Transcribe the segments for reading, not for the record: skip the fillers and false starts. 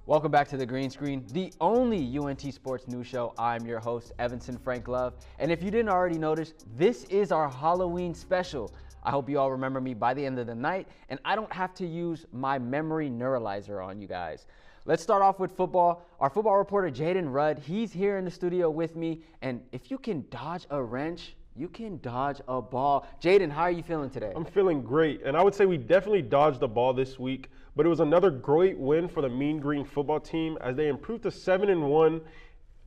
Welcome back to the Green Screen, the only UNT sports news show. I'm your host, Evanson Frank Love. And if you didn't already notice, this is our Halloween special. I hope you all remember me by the end of the night, and I don't have to use my memory neuralizer on you guys. Let's start off with football. Our football reporter, Jayden Rudd, he's here in the studio with me. And if you can dodge a wrench, you can dodge a ball. Jayden, how are you feeling today? I'm feeling great, and I would say we definitely dodged the ball this week, but it was another great win for the Mean Green football team as they improved to 7-1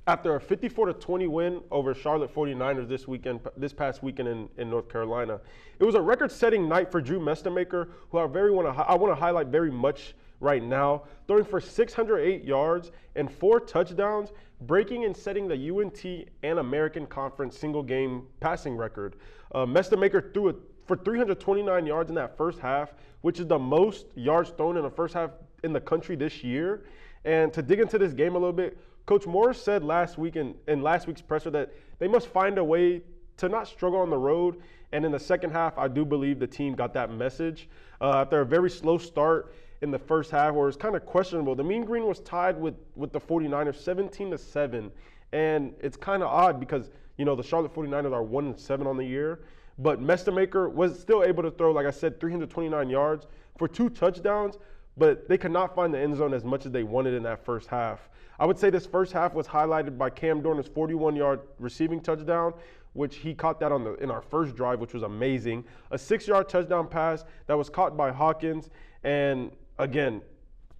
after a 54-20 win over Charlotte 49ers this past weekend in North Carolina. It was a record-setting night for Drew Mestemaker, who I want to highlight very much right now, throwing for 608 yards and 4 touchdowns, breaking and setting the UNT and American Conference single-game passing record. Mestemaker threw for 329 yards in that first half, which is the most yards thrown in the first half in the country this year. And to dig into this game a little bit, Coach Morris said last week in last week's presser that they must find a way to not struggle on the road. And in the second half, I do believe the team got that message. After a very slow start in the first half, where it's kind of questionable, the Mean Green was tied with the 49ers 17-7. And it's kind of odd because, you know, the Charlotte 49ers are 1-7 on the year. But Mestemaker was still able to throw, like I said, 329 yards for 2 touchdowns, but they could not find the end zone as much as they wanted in that first half. I would say this first half was highlighted by Cam Dorner's 41-yard receiving touchdown, which he caught that in our first drive, which was amazing. A 6-yard touchdown pass that was caught by Hawkins. And again,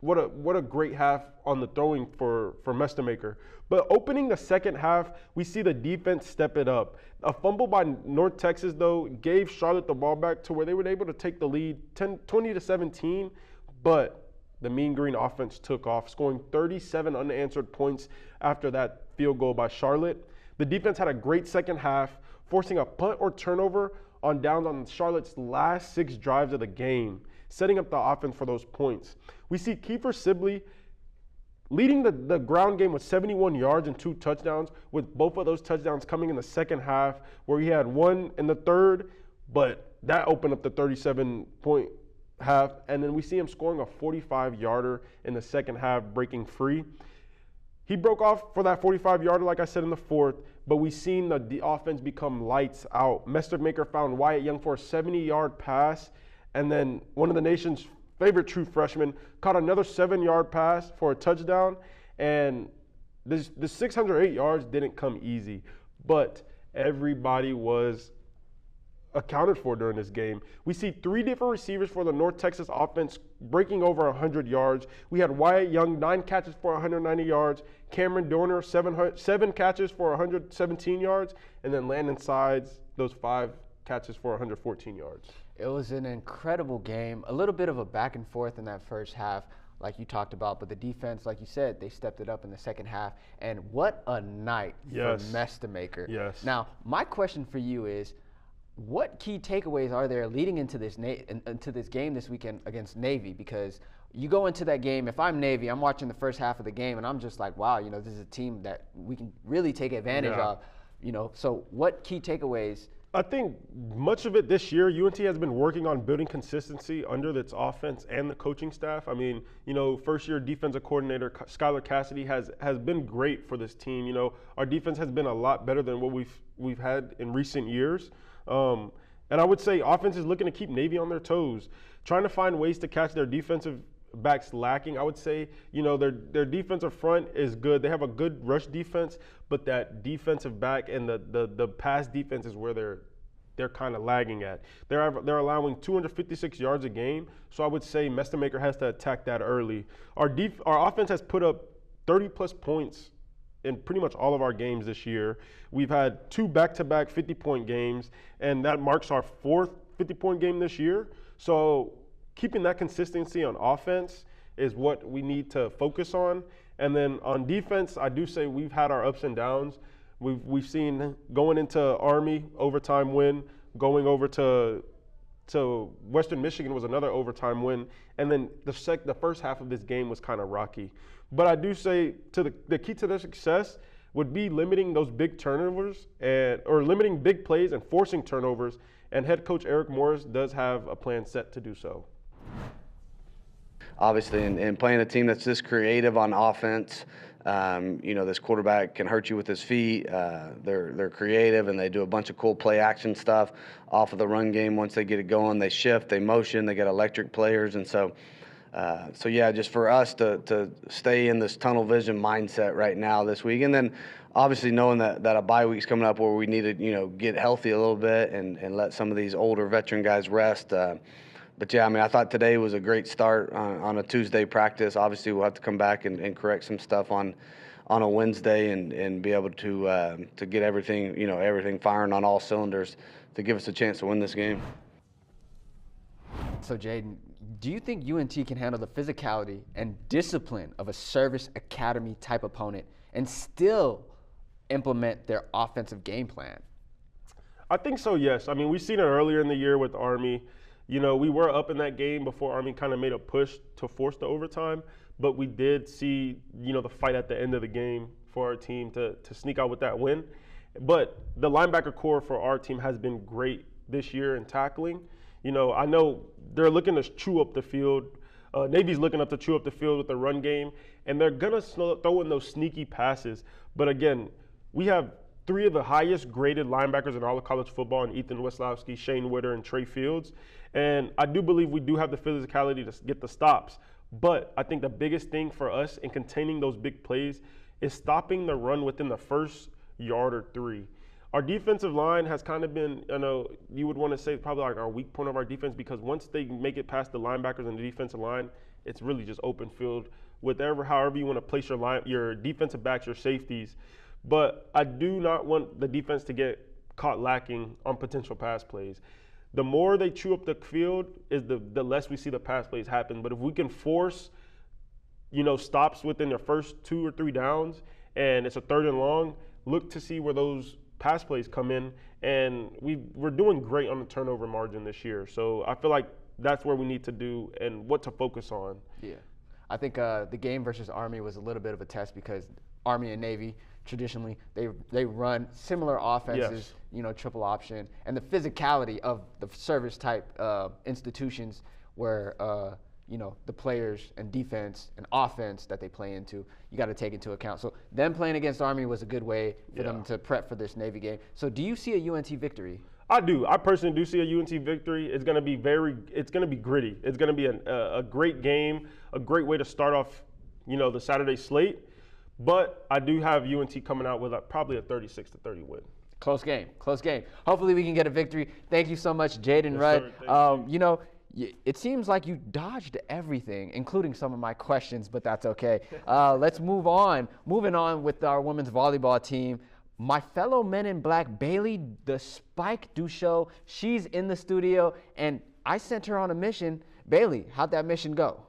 what a great half on the throwing for Mestemaker. But opening the second half, we see the defense step it up. A fumble by North Texas, though, gave Charlotte the ball back to where they were able to take the lead 20-17, but the Mean Green offense took off, scoring 37 unanswered points after that field goal by Charlotte. The defense had a great second half, forcing a punt or turnover on downs on Charlotte's last 6 drives of the game, setting up the offense for those points. We see Kiefer Sibley leading the ground game with 71 yards and 2 touchdowns, with both of those touchdowns coming in the second half, where he had one in the third, but that opened up the 37-point half. And then we see him scoring a 45-yarder in the second half, breaking free. He broke off for that 45-yarder, like I said, in the fourth, but we've seen the offense become lights out. Mestemaker found Wyatt Young for a 70-yard pass, and then one of the nation's favorite true freshman caught another 7-yard pass for a touchdown. And the 608 yards didn't come easy, but everybody was accounted for during this game. We see 3 different receivers for the North Texas offense breaking over 100 yards. We had Wyatt Young, 9 catches for 190 yards, Cameron Dorner, 7 catches for 117 yards, and then Landon Sides, those 5 catches for 114 yards. It was an incredible game, a little bit of a back and forth in that first half, like you talked about, but the defense, like you said, they stepped it up in the second half, and what a night for Mestemaker. Yes. Now, my question for you is, what key takeaways are there leading into this game this weekend against Navy? Because you go into that game, if I'm Navy, I'm watching the first half of the game, and I'm just like, wow, you know, this is a team that we can really take advantage of, you know. So what key takeaways? I think much of it this year, UNT has been working on building consistency under its offense and the coaching staff. I mean, you know, first-year defensive coordinator Skylar Cassidy has been great for this team. You know, our defense has been a lot better than what we've had in recent years. And I would say offense is looking to keep Navy on their toes, trying to find ways to catch their defensive backs lacking. I would say, you know, their defensive front is good. They have a good rush defense, but that defensive back and the pass defense is where they're kind of lagging at. They're allowing 256 yards a game, so I would say Mestemaker has to attack that early. Our offense has put up 30-plus points in pretty much all of our games this year. We've had 2 back-to-back 50-point games, and that marks our 4th 50-point game this year. So keeping that consistency on offense is what we need to focus on. And then on defense, I do say we've had our ups and downs. We've seen going into Army overtime win, going over to Western Michigan was another overtime win, and then the first half of this game was kind of rocky. But I do say the key to their success would be limiting those big turnovers or limiting big plays and forcing turnovers. And head coach Eric Morris does have a plan set to do so. obviously, and playing a team that's this creative on offense. This quarterback can hurt you with his feet. They're creative, and they do a bunch of cool play action stuff off of the run game. Once they get it going, they shift, they motion, they get electric players. And so just for us to stay in this tunnel vision mindset right now this week. And then obviously knowing that a bye week's coming up where we need to, get healthy a little bit and let some of these older veteran guys rest. I thought today was a great start on a Tuesday practice. Obviously, we'll have to come back and correct some stuff on a Wednesday and be able to get everything firing on all cylinders to give us a chance to win this game. So, Jayden, do you think UNT can handle the physicality and discipline of a service academy type opponent and still implement their offensive game plan? I think so, yes. I mean, we've seen it earlier in the year with Army. We were up in that game before Army kind of made a push to force the overtime, but we did see, the fight at the end of the game for our team to sneak out with that win. But the linebacker core for our team has been great this year in tackling. I know they're looking to chew up the field. Navy's looking up to chew up the field with the run game, and they're going to throw in those sneaky passes. But again, we have 3 of the highest graded linebackers in all of college football in Ethan Weslowski, Shane Witter, and Trey Fields. And I do believe we do have the physicality to get the stops. But I think the biggest thing for us in containing those big plays is stopping the run within the first yard or 3. Our defensive line has kind of been, you would want to say probably like our weak point of our defense, because once they make it past the linebackers and the defensive line, it's really just open field. However you want to place your defensive backs, your safeties. But I do not want the defense to get caught lacking on potential pass plays. The more they chew up the field, is the less we see the pass plays happen. But if we can force, stops within the first 2 or 3 downs, and it's a 3rd and long, look to see where those pass plays come in. And we're doing great on the turnover margin this year. So I feel like that's where we need to do and what to focus on. Yeah. I think the game versus Army was a little bit of a test because Army and Navy, traditionally, they run similar offenses, yes. Triple option, and the physicality of the service type institutions where the players and defense and offense that they play into, you got to take into account. So them playing against Army was a good way for them to prep for this Navy game. So do you see a UNT victory? I do. I personally do see a UNT victory. It's going to be gritty. It's going to be a great game, a great way to start off, the Saturday slate. But I do have UNT coming out with probably a 36-30 win. Close game. Hopefully we can get a victory. Thank you so much, Jayden Rudd. It seems like you dodged everything, including some of my questions, but that's okay. Let's move on. Moving on with our women's volleyball team. My fellow Men in Black, Baylee, the Spike Dusuau, she's in the studio, and I sent her on a mission. Baylee, how'd that mission go?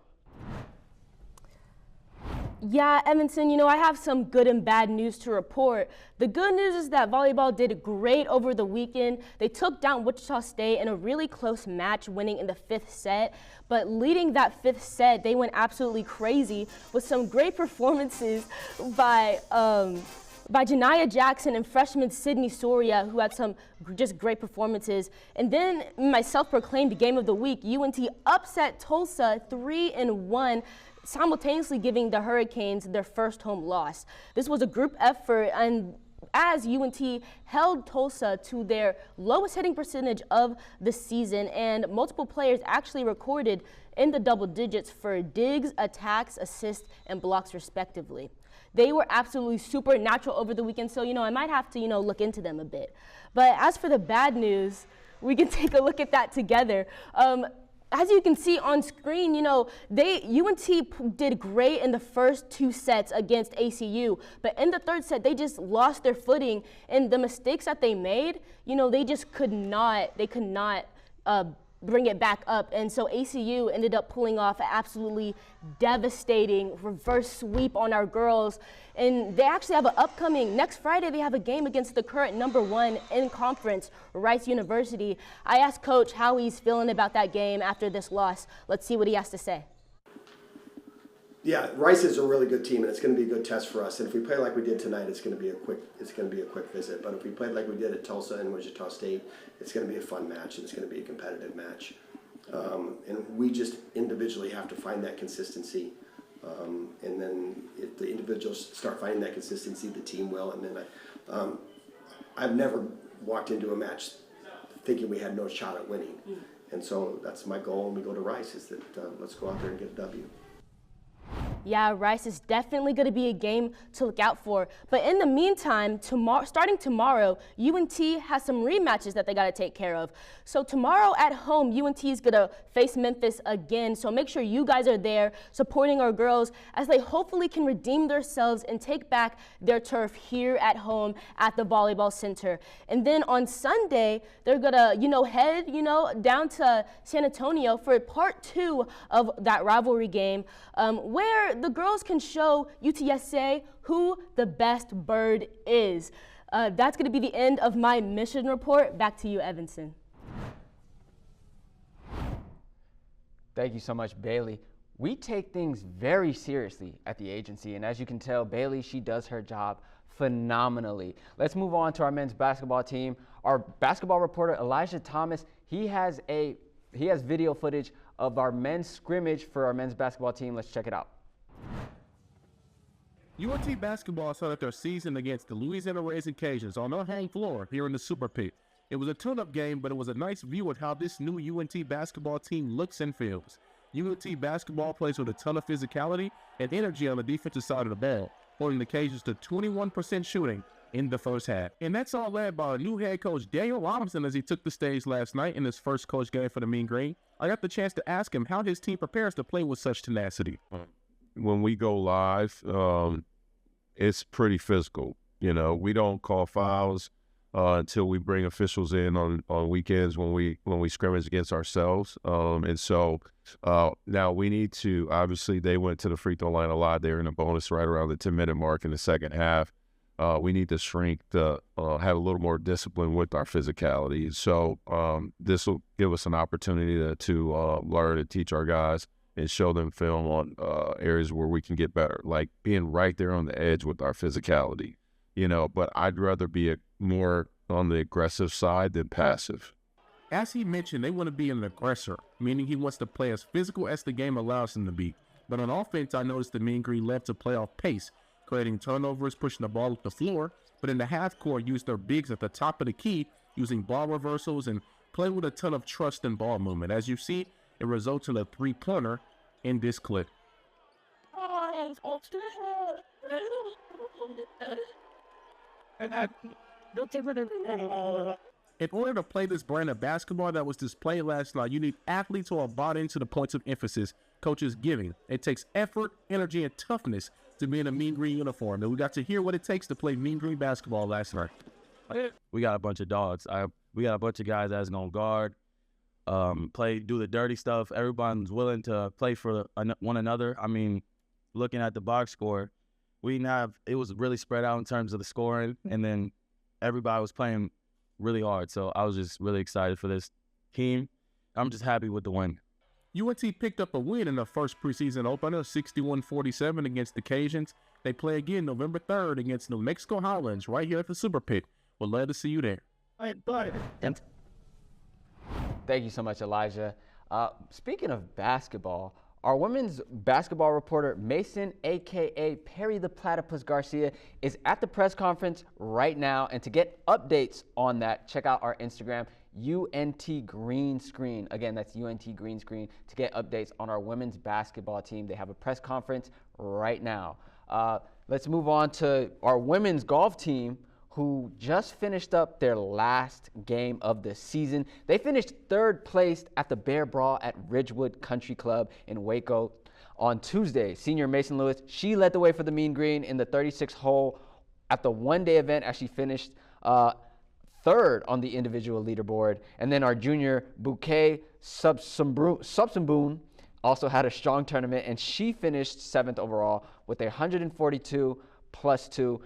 Yeah, Evanson, I have some good and bad news to report. The good news is that volleyball did great over the weekend. They took down Wichita State in a really close match, winning in the 5th set. But leading that 5th set, they went absolutely crazy with some great performances by Janiyah Jackson and freshman Sydney Soria, who had some just great performances. And then my self-proclaimed game of the week, UNT upset Tulsa 3-1. Simultaneously giving the Hurricanes their first home loss. This was a group effort, and as UNT held Tulsa to their lowest hitting percentage of the season, and multiple players actually recorded in the double digits for digs, attacks, assists, and blocks respectively. They were absolutely supernatural over the weekend, so I might have to look into them a bit. But as for the bad news, we can take a look at that together. As you can see on screen, UNT did great in the first 2 sets against ACU, but in the 3rd set, they just lost their footing, and the mistakes that they made, they just could not bring it back up. And so ACU ended up pulling off an absolutely devastating reverse sweep on our girls. And they actually have an upcoming, next Friday, they have a game against the current #1 in conference, Rice University. I asked Coach how he's feeling about that game after this loss. Let's see what he has to say. Yeah, Rice is a really good team, and it's going to be a good test for us. And if we play like we did tonight, it's going to be a quick visit. But if we played like we did at Tulsa and Wichita State, it's going to be a fun match, and it's going to be a competitive match. And we just individually have to find that consistency. And then if the individuals start finding that consistency, the team will. And then I've never walked into a match thinking we had no shot at winning. And so that's my goal when we go to Rice, is that let's go out there and get a W. Yeah, Rice is definitely going to be a game to look out for. But in the meantime, starting tomorrow, UNT has some rematches that they got to take care of. So tomorrow at home, UNT is going to face Memphis again. So make sure you guys are there supporting our girls as they hopefully can redeem themselves and take back their turf here at home at the Volleyball Center. And then on Sunday, they're going to, head, down to San Antonio for part 2 of that rivalry game, where the girls can show UTSA who the best bird is. That's going to be the end of my mission report. Back to you, Evanson. Thank you so much, Baylee. We take things very seriously at the agency, and as you can tell, Baylee, she does her job phenomenally. Let's move on to our men's basketball team. Our basketball reporter, Elijah Thomas, he has video footage of our men's scrimmage for our men's basketball team. Let's check it out. UNT basketball started their season against the Louisiana Raisin Cajuns on their home floor here in the Super Pit. It was a tune-up game, but it was a nice view of how this new UNT basketball team looks and feels. UNT basketball plays with a ton of physicality and energy on the defensive side of the ball, holding the Cajuns to 21% shooting in the first half. And that's all led by new head coach Daniel Robinson as he took the stage last night in his first coach game for the Mean Green. I got the chance to ask him how his team prepares to play with such tenacity. When we go live, it's pretty physical. We don't call fouls until we bring officials in on weekends when we scrimmage against ourselves. And so now we need to, obviously they went to the free throw line a lot. They're in a bonus right around the 10-minute mark in the second half. We need to shrink to have a little more discipline with our physicality. So this will give us an opportunity to learn and teach our guys and show them film on areas where we can get better, like being right there on the edge with our physicality, but I'd rather be more on the aggressive side than passive. As he mentioned, they want to be an aggressor, meaning he wants to play as physical as the game allows him to be. But on offense, I noticed the Mean Green led to playoff pace, creating turnovers, pushing the ball up the floor, but in the half court used their bigs at the top of the key, using ball reversals and play with a ton of trust and ball movement. As you see, it results in a three-pointer in this clip. In order to play this brand of basketball that was displayed last night, you need athletes who are bought into the points of emphasis coaches giving. It takes effort, energy, and toughness to be in a Mean Green uniform. And we got to hear what it takes to play Mean Green basketball last night. We got a bunch of dogs. We got a bunch of guys that's going to guard, do the dirty stuff. Everyone's willing to play for one another. I mean, looking at the box score, it was really spread out in terms of the scoring, and then everybody was playing really hard. So I was just really excited for this team. I'm just happy with the win. UNT picked up a win in the first preseason opener, 61-47 against the Cajuns. They play again November 3rd against New Mexico Highlands right here at the Super Pit. We're glad to see you there. Thank you so much, Elijah. Speaking of basketball, our women's basketball reporter, Mason, a.k.a. Perry the Platypus Garcia, is at the press conference right now. And to get updates on that, check out our Instagram, UNT Green Screen. Again, that's UNT Green Screen to get updates on our women's basketball team. They have a press conference right now. Let's move on to our women's golf team, who just finished up their last game of the season. They finished third place at the Bear Brawl at Ridgewood Country Club in Waco on Tuesday. Senior Mason Lewis, she led the way for the Mean Green in the 36 hole at the one-day event as she finished third on the individual leaderboard. And then our junior Bouquet Subsumboon also had a strong tournament, and she finished 7th overall with a 142 plus 2.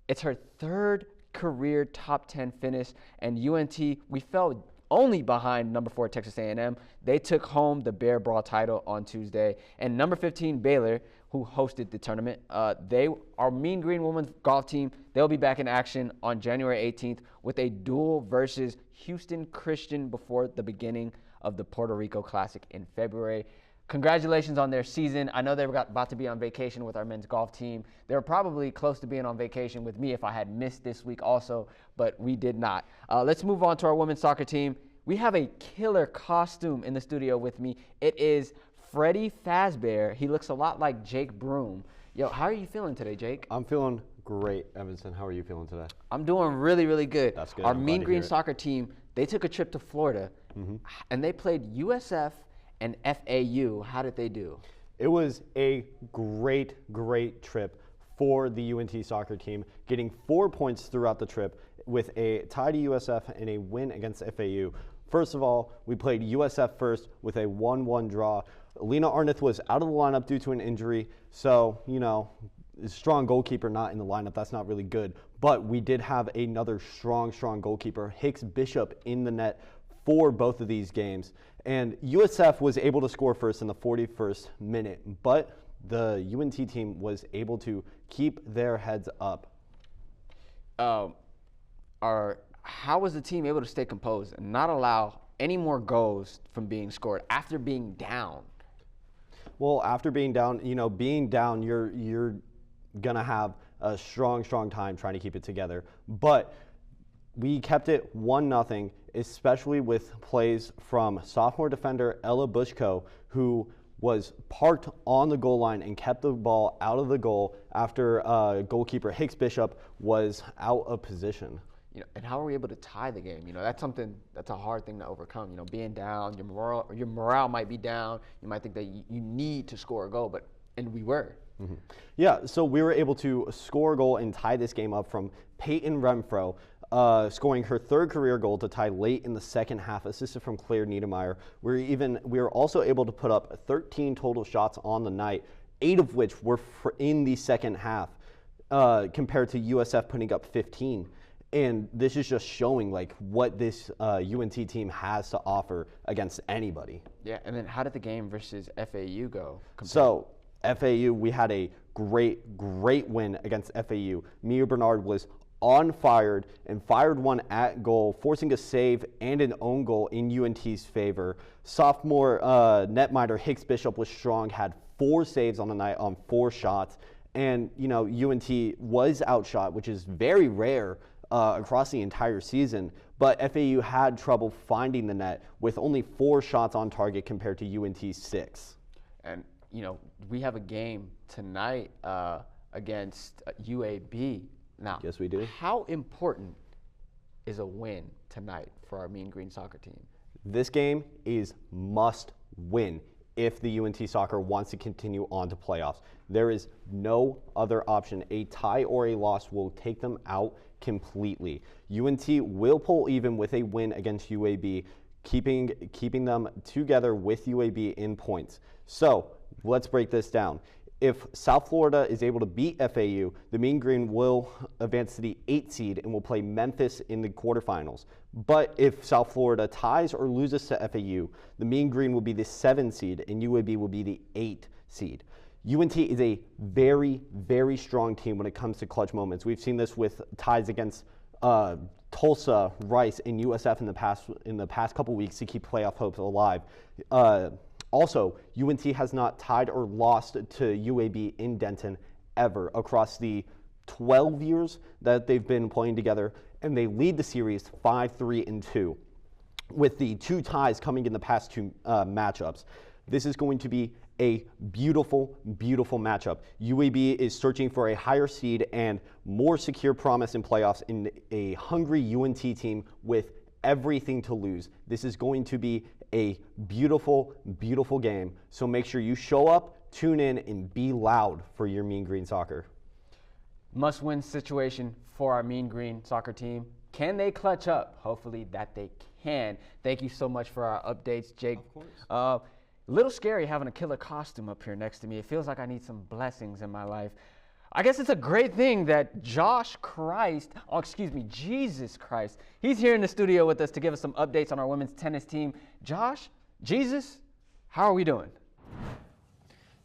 It's her third career top 10 finish, and UNT, we fell only behind number 4 Texas A&M. They took home the Bear Brawl title on Tuesday, and number 15 Baylor, who hosted the tournament, our Mean Green women's golf team, they'll be back in action on January 18th with a duel versus Houston Christian before the beginning of the Puerto Rico Classic in February. Congratulations on their season. I know they were about to be on vacation with our men's golf team. They were probably close to being on vacation with me if I had missed this week also, but we did not. Let's move on to our women's soccer team. We have a killer costume in the studio with me. It is Freddie Fazbear. He looks a lot like Jake Broom. Yo, how are you feeling today, Jake? I'm feeling great, Evanson. How are you feeling today? I'm doing really, really good. That's good. Our I'm Mean glad to Green hear it. soccer team, they took a trip to Florida, and they played USF and FAU. How did they do? It was a great, great trip for the UNT soccer team, getting 4 points throughout the trip with a tie to USF and a win against FAU. First of all, we played USF first with a 1-1 draw. Lena Arneth was out of the lineup due to an injury, so, you know, strong goalkeeper not in the lineup, that's not really good. But we did have another strong goalkeeper, Hicks Bishop, in the net for both of these games. And USF was able to score first in the 41st minute, but the UNT team was able to keep their heads up. How was the team able to stay composed and not allow any more goals from being scored after being down? Well, after being down, you know, you're gonna have a strong time trying to keep it together. But we kept it 1-0, especially with plays from sophomore defender Ella Bushko, who was parked on the goal line and kept the ball out of the goal after goalkeeper Hicks Bishop was out of position. You know, and how were we able to tie the game? You know, that's a hard thing to overcome. You know, being down, your morale might be down. You might think that you need to score a goal, and we were. Mm-hmm. Yeah, so we were able to score a goal and tie this game up from Peyton Renfro, scoring her third career goal to tie late in the second half, assisted from Claire Niedermeyer. We were also able to put up 13 total shots on the night, 8 of which were in the second half, compared to USF putting up 15. And this is just showing like what this UNT team has to offer against anybody. Yeah, and then how did the game versus FAU go? So FAU, we had a great win against FAU. Mia Bernard was on fire and fired one at goal, forcing a save and an own goal in UNT's favor. Sophomore netminder Hicks Bishop was strong, had 4 saves on the night on 4 shots. And, you know, UNT was outshot, which is very rare across the entire season. But FAU had trouble finding the net with only 4 shots on target compared to UNT's 6. And, you know, we have a game tonight against UAB. Now, yes, we do. How important is a win tonight for our Mean Green soccer team? This game is must win if the UNT soccer wants to continue on to playoffs. There is no other option. A tie or a loss will take them out completely. UNT will pull even with a win against UAB, keeping them together with UAB in points. So let's break this down. If South Florida is able to beat FAU, the Mean Green will advance to the 8th seed and will play Memphis in the quarterfinals. But if South Florida ties or loses to FAU, the Mean Green will be the 7th seed and UAB will be the 8th seed. UNT is a very strong team when it comes to clutch moments. We've seen this with ties against Tulsa, Rice, and USF in the past couple weeks to keep playoff hopes alive. Also, UNT has not tied or lost to UAB in Denton ever across the 12 years that they've been playing together, and they lead the series 5-3-2, with the 2 ties coming in the past 2 matchups. This is going to be a beautiful matchup. UAB is searching for a higher seed and more secure promise in playoffs in a hungry UNT team with everything to lose. This is going to be a beautiful game. So make sure you show up, tune in, and be loud for your Mean Green soccer. Must-win situation for our Mean Green soccer team. Can they clutch up? Hopefully that they can. Thank you so much for our updates, Jake. Of course. A little scary having a killer costume up here next to me. It feels like I need some blessings in my life. I guess it's a great thing that Jesus Christ, he's here in the studio with us to give us some updates on our women's tennis team. Jesus, how are we doing?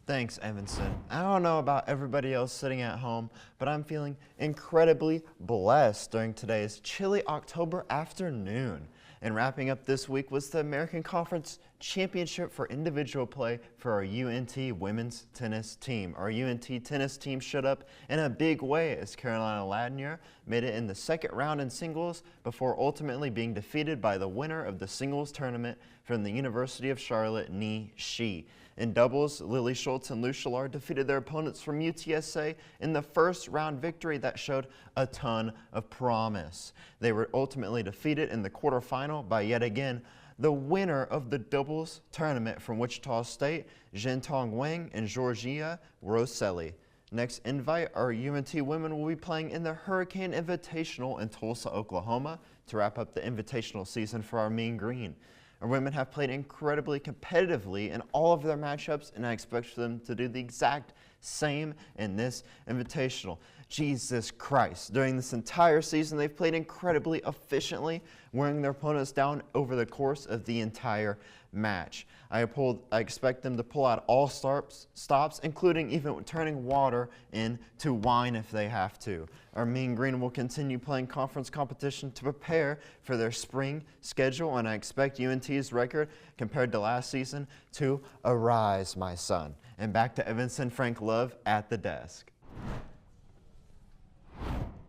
Thanks, Evanson. I don't know about everybody else sitting at home, but I'm feeling incredibly blessed during today's chilly October afternoon. And wrapping up this week was the American Conference Championship for individual play for our UNT women's tennis team. Our UNT tennis team showed up in a big way as Carolina Ladnier made it in the second round in singles before ultimately being defeated by the winner of the singles tournament from the University of Charlotte, Ni Shi. In doubles, Lily Schultz and Lou Shallard defeated their opponents from UTSA in the first round victory that showed a ton of promise. They were ultimately defeated in the quarterfinal by yet again the winner of the doubles tournament from Wichita State, Zhentong Wang and Georgia Rosselli. Next invite, our UNT women will be playing in the Hurricane Invitational in Tulsa, Oklahoma to wrap up the invitational season for our Mean Green. Our women have played incredibly competitively in all of their matchups, and I expect them to do the exact same in this invitational. Jesus Christ. During this entire season, they've played incredibly efficiently, wearing their opponents down over the course of the entire match. I expect them to pull out all stops, including even turning water into wine if they have to. Our Mean Green will continue playing conference competition to prepare for their spring schedule, and I expect UNT's record compared to last season to arise, my son. And back to Evanson Frank Love at the desk.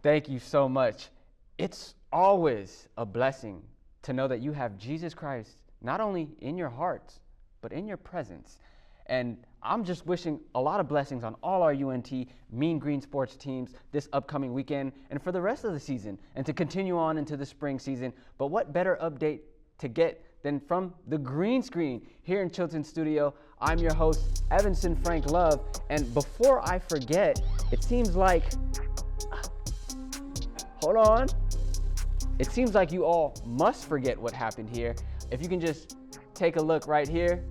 Thank you so much. It's always a blessing to know that you have Jesus Christ not only in your hearts, but in your presence. And I'm just wishing a lot of blessings on all our UNT Mean Green sports teams this upcoming weekend and for the rest of the season and to continue on into the spring season. But what better update to get than from the green screen here in Chilton Studio. I'm your host, Evanson Frank Love. And before I forget, it seems like, hold on. It seems like you all must forget what happened here. If you can just take a look right here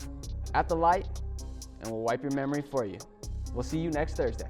at the light, and we'll wipe your memory for you. We'll see you next Thursday.